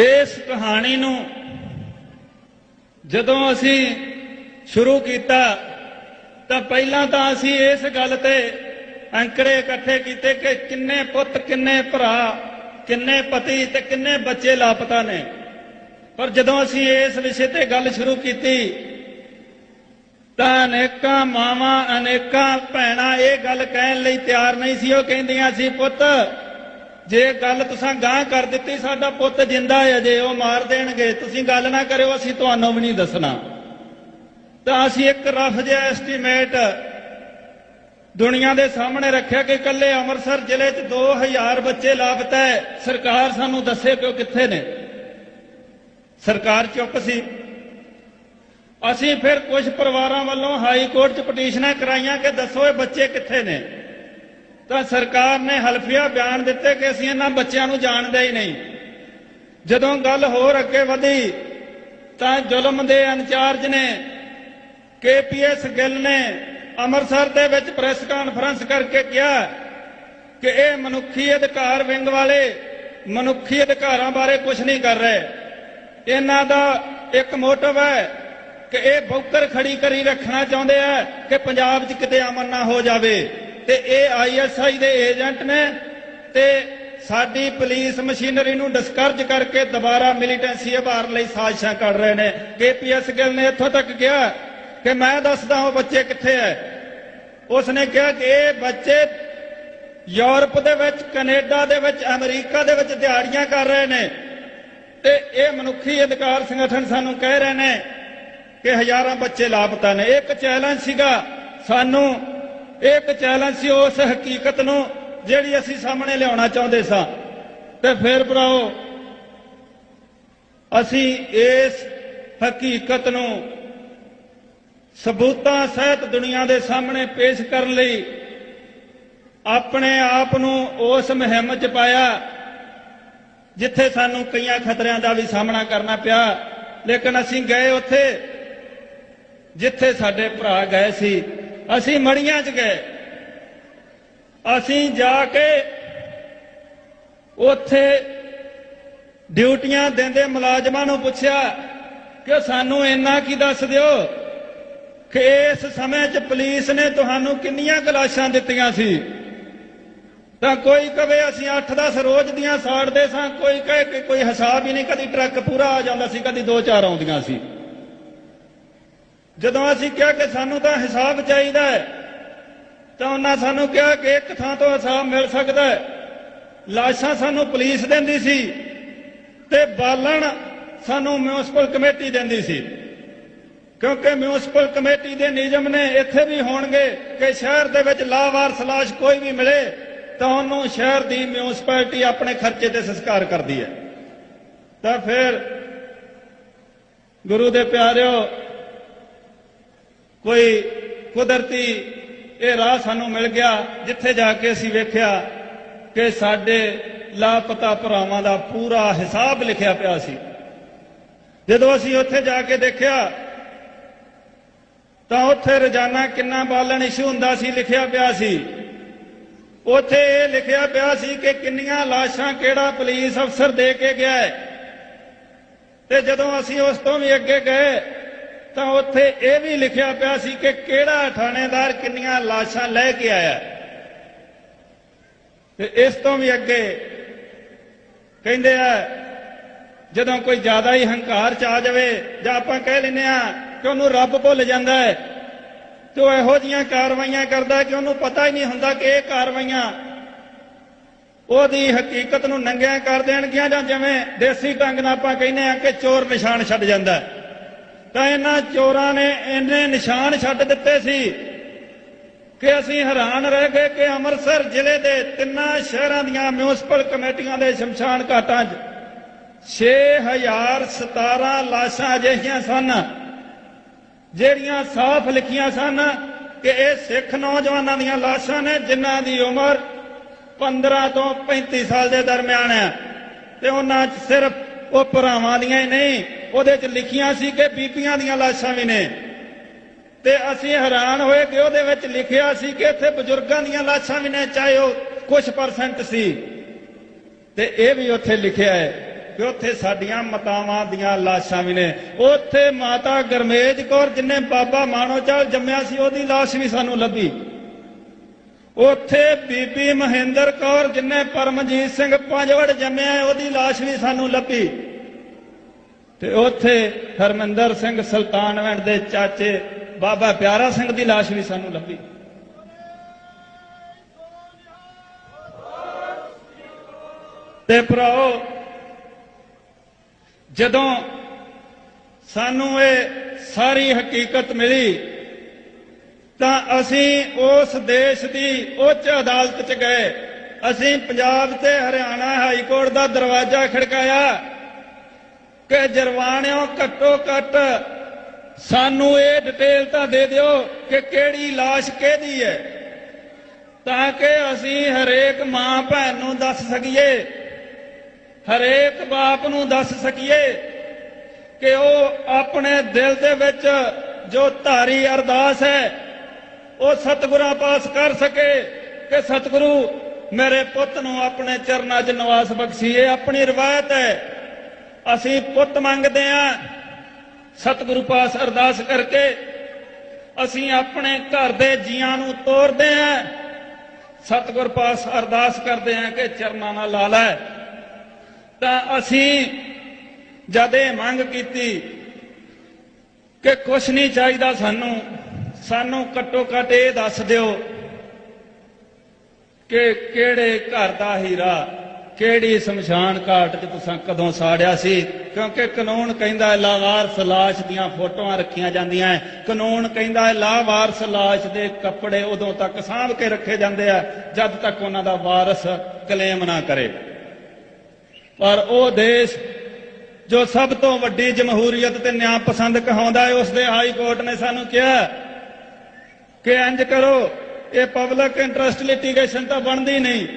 इस कहानी नूं जदों असी शुरू किया तो पहलां तां असी इस गल ते अंकड़े इकट्ठे किए कि किन्ने पुत्त, किन्ने भरा, किन्ने पति ते किन्ने बच्चे लापता ने। पर जदों असी इस विषय ते गल शुरू की तां अनेकां मावां, अनेकां भैणां ये गल कहण लई तैयार नहीं सी। वो कहिंदियां सी, पुत्त जे गल तुसां गांह कर दित्ती, साडा पुत्त जिंदा है अजे, वो मार देणगे, तुसीं गल ना करिओ, असीं तुहानूं भी नहीं दसना। तां असीं एक रफ जिहा एस्टीमेट दुनिया के सामने रखा कि कल्ले अमृतसर जिले च 2000 बच्चे लापता है। सरकार सानू दसे कि कित्थे ने। सरकार चुप सी। असी फिर कुछ परिवारों वालों हाई कोर्ट च पटीशनां कराइयां कि दसो ये बच्चे कित्थे ने। तो सरकार ने हल्फिया बयान दिते कि असीं इन्हां बच्चों नूं जाणदे ही नहीं। जदों गल होर अगे वधी तां जुल्म दे इंचार्ज ने KPS गिल ने अमृतसर दे विच प्रेस कॉन्फ्रेंस करके कहा ਕਿ ਇਹ ਮਨੁੱਖੀ ਅਧਿਕਾਰ ਵਿੰਗ ਵਾਲੇ ਮਨੁੱਖੀ ਅਧਿਕਾਰਾਂ ਬਾਰੇ ਕੁਝ ਨਹੀਂ ਕਰ ਰਹੇ। ਇਹਨਾਂ ਦਾ ਇੱਕ ਮੋਟਿਵ ਹੈ ਕਿ ਇਹ ਬੌਕਰ ਖੜੀ ਕਰੀ ਰੱਖਣਾ ਚਾਹੁੰਦੇ ਆ ਕਿ ਪੰਜਾਬ 'ਚ ਕਿਤੇ ਅਮਨ ਨਾ ਹੋ ਜਾਵੇ, ਤੇ ਇਹ ISI ਦੇ ਏਜੰਟ ਨੇ ਤੇ ਸਾਡੀ ਪੁਲਿਸ ਮਸ਼ੀਨਰੀ ਨੂੰ ਡਿਸਕਰਜ ਕਰਕੇ ਦੁਬਾਰਾ ਮਿਲੀਟੈਂਸੀ ਉਭਾਰਨ ਲਈ ਸਾਜ਼ਿਸ਼ਾਂ ਕਰ ਰਹੇ ਨੇ। KPS ਗਿੱਲ ਨੇ ਇੱਥੋਂ ਤੱਕ ਕਿਹਾ ਕਿ ਮੈਂ ਦੱਸਦਾ ਉਹ ਬੱਚੇ ਕਿੱਥੇ ਹੈ। ਉਸਨੇ ਕਿਹਾ ਕਿ ਇਹ ਬੱਚੇ ਯੂਰਪ ਦੇ ਵਿੱਚ, ਕੈਨੇਡਾ ਦੇ ਵਿੱਚ, ਅਮਰੀਕਾ ਦੇ ਵਿੱਚ ਦਿਹਾੜੀਆਂ ਕਰ ਰਹੇ ਨੇ, ਤੇ ਇਹ ਮਨੁੱਖੀ ਅਧਿਕਾਰ ਸੰਗਠਨ ਸਾਨੂੰ ਕਹਿ ਰਹੇ ਨੇ ਕਿ ਹਜ਼ਾਰਾਂ ਬੱਚੇ ਲਾਪਤਾ ਨੇ। ਇੱਕ ਚੈਲੰਜ ਸੀਗਾ ਸਾਨੂੰ, ਇੱਕ ਚੈਲੰਜ ਸੀ ਉਸ ਹਕੀਕਤ ਨੂੰ ਜਿਹੜੀ ਅਸੀਂ ਸਾਹਮਣੇ ਲਿਆਉਣਾ ਚਾਹੁੰਦੇ ਸਾਂ। ਤੇ ਫਿਰ ਭਰਾਓ, ਅਸੀਂ ਇਸ ਹਕੀਕਤ ਨੂੰ ਸਬੂਤਾਂ ਸਹਿਤ ਦੁਨੀਆ ਦੇ ਸਾਹਮਣੇ ਪੇਸ਼ ਕਰਨ ਲਈ ਆਪਣੇ ਆਪ ਨੂੰ ਉਸ ਮੁਹਿੰਮ 'ਚ ਪਾਇਆ ਜਿੱਥੇ ਸਾਨੂੰ ਕਈਆਂ ਖਤਰਿਆਂ ਦਾ ਵੀ ਸਾਹਮਣਾ ਕਰਨਾ ਪਿਆ। ਲੇਕਿਨ ਅਸੀਂ ਗਏ ਉੱਥੇ ਜਿੱਥੇ ਸਾਡੇ ਭਰਾ ਗਏ ਸੀ। ਅਸੀਂ ਮੜੀਆਂ 'ਚ ਗਏ, ਅਸੀਂ ਜਾ ਕੇ ਉੱਥੇ ਡਿਊਟੀਆਂ ਦਿੰਦੇ ਮੁਲਾਜ਼ਮਾਂ ਨੂੰ ਪੁੱਛਿਆ ਕਿ ਸਾਨੂੰ ਇੰਨਾ ਕੀ ਦੱਸ ਦਿਓ ਕਿ ਇਸ ਸਮੇਂ 'ਚ ਪੁਲਿਸ ਨੇ ਤੁਹਾਨੂੰ ਕਿੰਨੀਆਂ ਲਾਸ਼ਾਂ ਦਿੱਤੀਆਂ ਸੀ। ਤਾਂ ਕੋਈ ਕਵੇ ਅਸੀਂ 8-10 ਰੋਜ਼ ਦੀਆਂ ਸਾੜਦੇ ਸਾਂ, ਕੋਈ ਕਹੇ ਕਿ ਕੋਈ ਹਿਸਾਬ ਹੀ ਨਹੀਂ, ਕਦੀ ਟਰੱਕ ਪੂਰਾ ਆ ਜਾਂਦਾ ਸੀ, ਕਦੀ 2-4 ਆਉਂਦੀਆਂ ਸੀ। ਜਦੋਂ ਅਸੀਂ ਕਿਹਾ ਕਿ ਸਾਨੂੰ ਤਾਂ ਹਿਸਾਬ ਚਾਹੀਦਾ ਹੈ, ਤਾਂ ਉਹਨਾਂ ਸਾਨੂੰ ਕਿਹਾ ਕਿ ਇੱਕ ਥਾਂ ਤੋਂ ਹਿਸਾਬ ਮਿਲ ਸਕਦਾ ਹੈ। ਲਾਸ਼ਾਂ ਸਾਨੂੰ ਪੁਲਿਸ ਦਿੰਦੀ ਸੀ ਤੇ ਬਾਲਣ ਸਾਨੂੰ ਮਿਊਨਿਸਪਲ ਕਮੇਟੀ ਦਿੰਦੀ ਸੀ, ਕਿਉਂਕਿ ਮਿਊਨਿਸਪਲ ਕਮੇਟੀ ਦੇ ਨਿਯਮ ਨੇ ਇੱਥੇ ਵੀ ਹੋਣਗੇ ਕਿ ਸ਼ਹਿਰ ਦੇ ਵਿੱਚ ਲਾਵਾਰਸ ਲਾਸ਼ ਕੋਈ ਵੀ ਮਿਲੇ ਤਾਂ ਉਹਨੂੰ ਸ਼ਹਿਰ ਦੀ ਮਿਊਨਿਸਪੈਲਿਟੀ ਆਪਣੇ ਖਰਚੇ ਤੇ ਸੰਸਕਾਰ ਕਰਦੀ ਹੈ। ਤਾਂ ਫਿਰ ਗੁਰੂ ਦੇ ਪਿਆਰਿਓ, ਕੋਈ ਕੁਦਰਤੀ ਇਹ ਰਾਹ ਸਾਨੂੰ ਮਿਲ ਗਿਆ ਜਿੱਥੇ ਜਾ ਕੇ ਅਸੀਂ ਵੇਖਿਆ ਕਿ ਸਾਡੇ ਲਾਪਤਾ ਭਰਾਵਾਂ ਦਾ ਪੂਰਾ ਹਿਸਾਬ ਲਿਖਿਆ ਪਿਆ ਸੀ। ਜਦੋਂ ਅਸੀਂ ਉੱਥੇ ਜਾ ਕੇ ਦੇਖਿਆ ਤਾਂ ਉੱਥੇ ਰੋਜ਼ਾਨਾ ਕਿੰਨਾ ਬਾਲਣ ਇਸ਼ੂ ਹੁੰਦਾ ਸੀ ਲਿਖਿਆ ਪਿਆ ਸੀ। ਉੱਥੇ ਇਹ ਲਿਖਿਆ ਪਿਆ ਸੀ ਕਿ ਕਿੰਨੀਆਂ ਲਾਸ਼ਾਂ ਕਿਹੜਾ ਪੁਲਿਸ ਅਫਸਰ ਦੇ ਕੇ ਗਿਆ ਹੈ। ਤੇ ਜਦੋਂ ਅਸੀਂ ਉਸ ਤੋਂ ਵੀ ਅੱਗੇ ਗਏ ਤਾਂ ਉੱਥੇ ਇਹ ਵੀ ਲਿਖਿਆ ਪਿਆ ਸੀ ਕਿ ਕਿਹੜਾ ਥਾਣੇਦਾਰ ਕਿੰਨੀਆਂ ਲਾਸ਼ਾਂ ਲੈ ਕੇ ਆਇਆ। ਤੇ ਇਸ ਤੋਂ ਵੀ ਅੱਗੇ ਕਹਿੰਦੇ ਆ ਜਦੋਂ ਕੋਈ ਜ਼ਿਆਦਾ ਹੀ ਹੰਕਾਰ ਚ ਆ ਜਾਵੇ ਜਾਂ ਆਪਾਂ ਕਹਿ ਲੈਂਦੇ ਆ ਕਿ ਉਹਨੂੰ ਰੱਬ ਭੁੱਲ ਜਾਂਦਾ ਹੈ, ਤੇ ਉਹ ਇਹੋ ਜਿਹੀਆਂ ਕਾਰਵਾਈਆਂ ਕਰਦਾ ਕਿ ਉਹਨੂੰ ਪਤਾ ਹੀ ਨਹੀਂ ਹੁੰਦਾ ਕਿ ਇਹ ਕਾਰਵਾਈਆਂ ਉਹਦੀ ਹਕੀਕਤ ਨੂੰ ਨੰਗਿਆਂ ਕਰ ਦੇਣਗੀਆਂ, ਜਾਂ ਜਿਵੇਂ ਦੇਸੀ ਢੰਗ ਨਾਲ ਆਪਾਂ ਕਹਿੰਦੇ ਆ ਕਿ ਚੋਰ ਨਿਸ਼ਾਨ ਛੱਡ ਜਾਂਦਾ। ਤਾਂ ਇਹਨਾਂ ਚੋਰਾਂ ਨੇ ਇੰਨੇ ਨਿਸ਼ਾਨ ਛੱਡ ਦਿੱਤੇ ਸੀ ਕਿ ਅਸੀਂ ਹੈਰਾਨ ਰਹਿ ਗਏ ਕਿ ਅੰਮ੍ਰਿਤਸਰ ਜ਼ਿਲ੍ਹੇ ਦੇ 3 ਸ਼ਹਿਰਾਂ ਦੀਆਂ ਮਿਊਨਿਸਪਲ ਕਮੇਟੀਆਂ ਦੇ ਸ਼ਮਸ਼ਾਨ ਘਾਟਾਂ 'ਚ 6017 ਲਾਸ਼ਾਂ ਅਜਿਹੀਆਂ ਸਨ ਜਿਹੜੀਆਂ ਸਾਫ਼ ਲਿਖੀਆਂ ਸਨ ਕਿ ਇਹ ਸਿੱਖ ਨੌਜਵਾਨਾਂ ਦੀਆਂ ਲਾਸ਼ਾਂ ਨੇ ਜਿਨ੍ਹਾਂ ਦੀ ਉਮਰ 15 ਤੋਂ 35 ਸਾਲ ਦੇ ਦਰਮਿਆਨ ਹੈ। ਤੇ ਉਹਨਾਂ 'ਚ ਸਿਰਫ ਉਹ ਭਰਾਵਾਂ ਦੀਆਂ ਹੀ ਨਹੀਂ, ਉਹਦੇ 'ਚ ਲਿਖੀਆਂ ਸੀ ਕਿ ਬੀਬੀਆਂ ਦੀਆਂ ਲਾਸ਼ਾਂ ਵੀ ਨੇ। ਤੇ ਅਸੀਂ ਹੈਰਾਨ ਹੋਏ ਕਿ ਉਹਦੇ ਵਿੱਚ ਲਿਖਿਆ ਸੀ ਕਿ ਇੱਥੇ ਬਜ਼ੁਰਗਾਂ ਦੀਆਂ ਲਾਸ਼ਾਂ ਵੀ ਨੇ, ਚਾਹੇ ਉਹ ਕੁਝ % ਸੀ। ਤੇ ਇਹ ਵੀ ਉੱਥੇ ਲਿਖਿਆ ਹੈ ਕਿ ਉੱਥੇ ਸਾਡੀਆਂ ਮਾਤਾਵਾਂ ਦੀਆਂ ਲਾਸ਼ਾਂ ਵੀ ਨੇ। ਉੱਥੇ ਮਾਤਾ ਗਰਮੇਜ ਕੌਰ ਜਿਨੇ ਬਾਬਾ ਮਾਣੋਚਾਲ ਜੰਮਿਆ ਸੀ ਉਹਦੀ ਲਾਸ਼ ਵੀ ਸਾਨੂੰ ਲੱਭੀ। ਉੱਥੇ ਬੀਬੀ ਮਹਿੰਦਰ ਕੌਰ ਜਿਨੇ ਪਰਮਜੀਤ ਸਿੰਘ ਪੰਜਵੜ ਜੰਮਿਆ ਉਹਦੀ ਲਾਸ਼ ਵੀ ਸਾਨੂੰ ਲੱਭੀ। ਤੇ ਉੱਥੇ ਹਰਮਿੰਦਰ ਸਿੰਘ ਸੁਲਤਾਨਵਿੰਡ ਦੇ ਚਾਚੇ ਬਾਬਾ ਪਿਆਰਾ ਸਿੰਘ ਦੀ ਲਾਸ਼ ਵੀ ਸਾਨੂੰ ਲੱਭੀ। ਤੇ ਭਰਾਓ, ਜਦੋਂ ਸਾਨੂੰ ਇਹ ਸਾਰੀ ਹਕੀਕਤ ਮਿਲੀ ਤਾਂ ਅਸੀਂ ਉਸ ਦੇਸ਼ ਦੀ ਉੱਚ ਅਦਾਲਤ 'ਚ ਗਏ। ਅਸੀਂ ਪੰਜਾਬ ਤੇ ਹਰਿਆਣਾ ਹਾਈ ਕੋਰਟ ਦਾ ਦਰਵਾਜ਼ਾ ਖੜਕਾਇਆ ਕਿ ਜਰਵਾਣਿਓ ਘੱਟੋ ਘੱਟ ਸਾਨੂੰ ਇਹ ਡਿਟੇਲ ਤਾਂ ਦੇ ਦਿਓ ਕਿ ਕਿਹੜੀ ਲਾਸ਼ ਕਿਹਦੀ ਹੈ, ਤਾਂ ਕਿ ਅਸੀਂ ਹਰੇਕ ਮਾਂ ਭੈਣ ਨੂੰ ਦੱਸ ਸਕੀਏ, ਹਰੇਕ ਬਾਪ ਨੂੰ ਦੱਸ ਸਕੀਏ ਕਿ ਉਹ ਆਪਣੇ ਦਿਲ ਦੇ ਵਿੱਚ ਜੋ ਧਾਰੀ ਅਰਦਾਸ ਹੈ ਉਹ ਸਤਿਗੁਰਾਂ ਪਾਸ ਕਰ ਸਕੇ ਕਿ ਸਤਿਗੁਰੂ ਮੇਰੇ ਪੁੱਤ ਨੂੰ ਆਪਣੇ ਚਰਨਾਂ 'ਚ ਨਿਵਾਸ ਬਖਸ਼ੀਏ। ਆਪਣੀ ਰਵਾਇਤ ਹੈ, ਅਸੀਂ ਪੁੱਤ ਮੰਗਦੇ ਹਾਂ। ਸਤਿਗੁਰੂ ਪਾਸ ਅਰਦਾਸ ਕਰਕੇ ਅਸੀਂ ਆਪਣੇ ਘਰ ਦੇ ਜੀਆਂ ਨੂੰ ਤੋਰਦੇ ਹਾਂ। ਸਤਿਗੁਰ ਪਾਸ ਅਰਦਾਸ ਕਰਦੇ ਹਾਂ ਕਿ ਚਰਨਾਂ ਨਾਲ ਲਾ ਲੈ। ਤਾਂ ਅਸੀਂ ਜਦ ਇਹ ਮੰਗ ਕੀਤੀ ਕਿ ਕੁਛ ਨਹੀਂ ਚਾਹੀਦਾ ਸਾਨੂੰ ਘੱਟੋ ਘੱਟ ਇਹ ਦੱਸ ਦਿਓ ਕਿ ਕਿਹੜੇ ਘਰ ਦਾ ਹੀਰਾ, ਕਿਹੜੀ ਸ਼ਮਸ਼ਾਨ ਘਾਟ 'ਚ ਤੁਸੀਂ ਕਦੋਂ ਸਾੜਿਆ ਸੀ। ਕਿਉਂਕਿ ਕਾਨੂੰਨ ਕਹਿੰਦਾ ਹੈ ਲਾਵਾਰਸ ਲਾਸ਼ ਦੀਆਂ ਫੋਟੋਆਂ ਰੱਖੀਆਂ ਜਾਂਦੀਆਂ ਹੈ। ਕਾਨੂੰਨ ਕਹਿੰਦਾ ਹੈ ਲਾਵਾਰਸ ਲਾਸ਼ ਦੇ ਕੱਪੜੇ ਉਦੋਂ ਤੱਕ ਸਾਂਭ ਕੇ ਰੱਖੇ ਜਾਂਦੇ ਆ ਜਦ ਤੱਕ ਉਹਨਾਂ ਦਾ ਵਾਰਸ ਕਲੇਮ ਨਾ ਕਰੇ। ਪਰ ਉਹ ਦੇਸ਼ ਜੋ ਸਭ ਤੋਂ ਵੱਡੀ ਜਮਹੂਰੀਅਤ ਤੇ ਨਿਆਂ ਪਸੰਦ ਕਹਾਉਂਦਾ ਹੈ, ਉਸ ਦੇ ਹਾਈ ਕੋਰਟ ਨੇ ਸਾਨੂੰ ਕਿਹਾ ਕਿ ਇੰਜ ਕਰੋ, ਇਹ ਪਬਲਿਕ ਇੰਟਰਸਟ ਲਿਟੀਗੇਸ਼ਨ ਤਾਂ ਬਣਦੀ ਨਹੀਂ,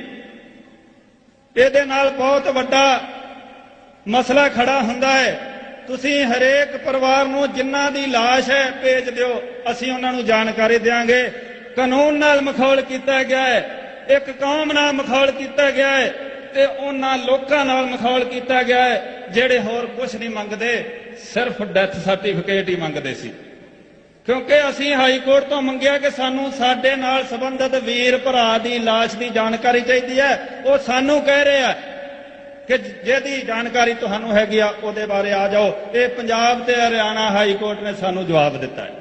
ਇਹਦੇ ਨਾਲ ਬਹੁਤ ਵੱਡਾ ਮਸਲਾ ਖੜਾ ਹੁੰਦਾ ਹੈ। ਤੁਸੀਂ ਹਰੇਕ ਪਰਿਵਾਰ ਨੂੰ ਜਿਨ੍ਹਾਂ ਦੀ ਲਾਸ਼ ਹੈ ਭੇਜ ਦਿਓ, ਅਸੀਂ ਉਹਨਾਂ ਨੂੰ ਜਾਣਕਾਰੀ ਦੇਵਾਂਗੇ। ਕਾਨੂੰਨ ਨਾਲ ਮਖੌਲ ਕੀਤਾ ਗਿਆ ਹੈ, ਇੱਕ ਕੌਮ ਨਾਲ ਮਖੌਲ ਕੀਤਾ ਗਿਆ ਹੈ ਤੇ ਉਹਨਾਂ ਲੋਕਾਂ ਨਾਲ ਮਖੌਲ ਕੀਤਾ ਗਿਆ ਹੈ ਜਿਹੜੇ ਹੋਰ ਕੁਝ ਨਹੀਂ ਮੰਗਦੇ, ਸਿਰਫ ਡੈਥ ਸਰਟੀਫਿਕੇਟ ਹੀ ਮੰਗਦੇ ਸੀ। ਕਿਉਂਕਿ ਅਸੀਂ ਹਾਈ ਕੋਰਟ ਤੋਂ ਮੰਗਿਆ ਕਿ ਸਾਨੂੰ ਸਾਡੇ ਨਾਲ ਸੰਬੰਧਿਤ ਵੀਰ ਭਰਾ ਦੀ ਲਾਸ਼ ਦੀ ਜਾਣਕਾਰੀ ਚਾਹੀਦੀ ਹੈ। ਉਹ ਸਾਨੂੰ ਕਹਿ ਰਹੇ ਆ ਕਿ ਜਿਹਦੀ ਜਾਣਕਾਰੀ ਤੁਹਾਨੂੰ ਹੈਗੀ ਆ ਉਹਦੇ ਬਾਰੇ ਆ ਜਾਓ। ਇਹ ਪੰਜਾਬ ਤੇ ਹਰਿਆਣਾ ਹਾਈ ਕੋਰਟ ਨੇ ਸਾਨੂੰ ਜਵਾਬ ਦਿੱਤਾ ਹੈ।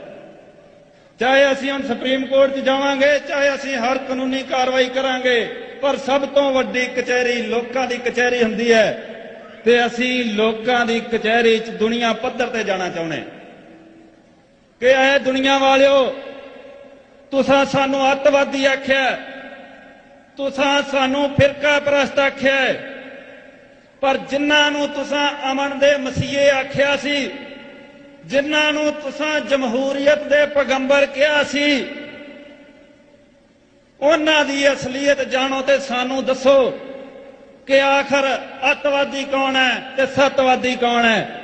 ਚਾਹੇ ਅਸੀਂ ਹੁਣ ਸੁਪਰੀਮ ਕੋਰਟ 'ਚ ਜਾਵਾਂਗੇ, ਚਾਹੇ ਅਸੀਂ ਹਰ ਕਾਨੂੰਨੀ ਕਾਰਵਾਈ ਕਰਾਂਗੇ, ਪਰ ਸਭ ਤੋਂ ਵੱਡੀ ਕਚਹਿਰੀ ਲੋਕਾਂ ਦੀ ਕਚਹਿਰੀ ਹੁੰਦੀ ਹੈ ਤੇ ਅਸੀਂ ਲੋਕਾਂ ਦੀ ਕਚਹਿਰੀ 'ਚ ਦੁਨੀਆ ਪੱਧਰ ਤੇ ਜਾਣਾ ਚਾਹੁੰਦੇ ਕਿ ਐ ਦੁਨੀਆ ਵਾਲਿਓ, ਤੁਸੀਂ ਸਾਨੂੰ ਅੱਤਵਾਦੀ ਆਖਿਆ, ਤੁਸੀਂ ਸਾਨੂੰ ਫਿਰਕਾ ਪ੍ਰਸਤ ਆਖਿਆ, ਪਰ ਜਿਨ੍ਹਾਂ ਨੂੰ ਤੁਸੀਂ ਅਮਨ ਦੇ ਮਸੀਹੇ ਆਖਿਆ ਸੀ, ਜਿਨ੍ਹਾਂ ਨੂੰ ਤੁਸੀਂ ਜਮਹੂਰੀਅਤ ਦੇ ਪੈਗੰਬਰ ਕਿਹਾ ਸੀ, ਉਹਨਾਂ ਦੀ ਅਸਲੀਅਤ ਜਾਣੋ ਤੇ ਸਾਨੂੰ ਦੱਸੋ ਕਿ ਆਖਰ ਅੱਤਵਾਦੀ ਕੌਣ ਹੈ ਤੇ ਸੱਤਵਾਦੀ ਕੌਣ ਹੈ।